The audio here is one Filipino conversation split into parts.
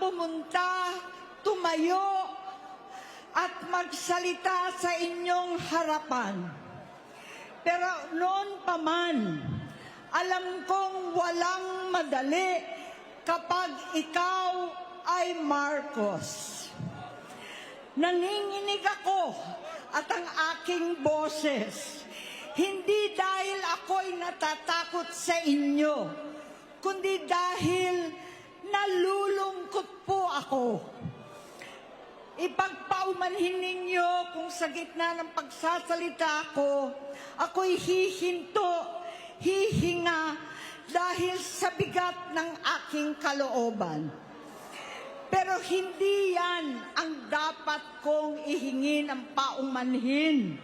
pumunta, tumayo, at magsalita sa inyong harapan. Pero noon pa man, alam kong walang madali kapag ikaw ay Marcos. Nanginginig ako at ang aking boses, hindi dahil ako'y natatakot sa inyo, kundi dahil nalulungkot po ako. Ipagpaumanhin ninyo kung sa gitna ng pagsasalita ko, ako'y hihinto, hihinga dahil sa bigat ng aking kalooban. Pero hindi yan ang dapat kong ihingi ng paumanhin.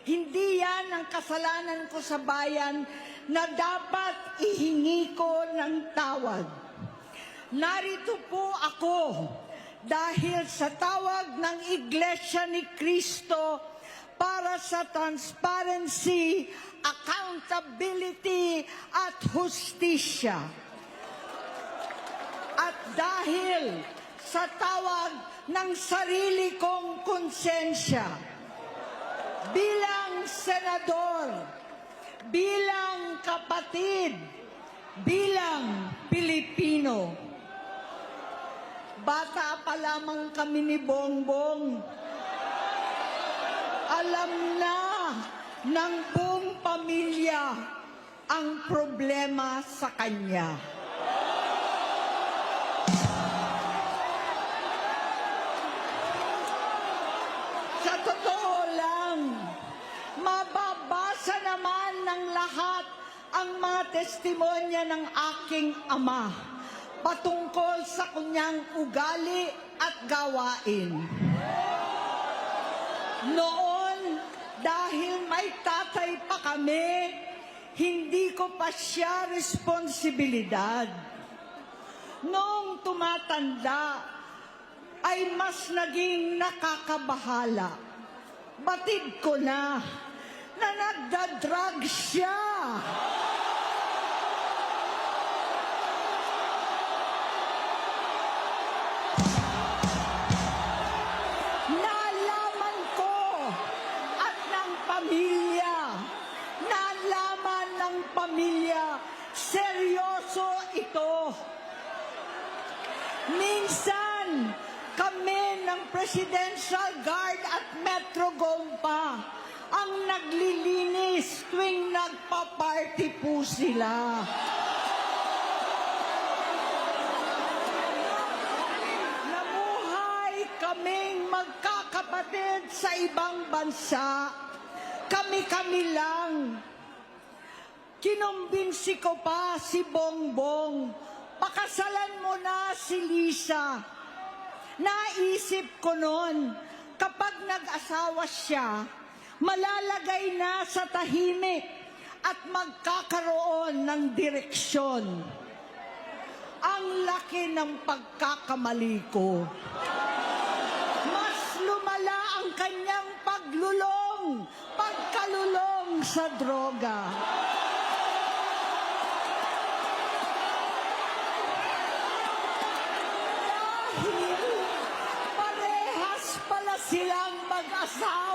Hindi yan ang kasalanan ko sa bayan na dapat ihingi ko ng tawad. Narito po ako dahil sa tawag ng Iglesia ni Cristo para sa transparency, accountability at hustisya. At dahil sa tawag ng sarili kong konsensya, bilang senador, bilang kapatid, bilang Pilipino. Bata pa lamang kami ni Bongbong. Alam na ng buong pamilya ang problema sa kanya. Sa totoo lang, mababasa naman ng lahat ang mga testimonya ng aking ama patungkol sa kanyang ugali at gawain. Noon, dahil may tatay pa kami, hindi ko pa siya responsibilidad. Noong tumatanda, ay mas naging nakakabahala. Batid ko na nagda-drug siya. Nalaman ko at ng pamilya, nalaman ng pamilya, seryoso ito. Minsan, kami ng Presidential Guard at Metro Gompa ang naglilinis tuwing nagpa-party po sila. Namuhay kaming magkakapatid sa ibang bansa. Kami-kami lang. Kinumbinsi ko pa si Bongbong, pakasalan mo na si Lisa. Naisip ko noon, kapag nag-asawa siya, malalagay na sa tahimik at magkakaroon ng direksyon. Ang laki ng pagkakamali ko. Mas lumala ang kanyang pagkalulong sa droga. Silang mag-asawa.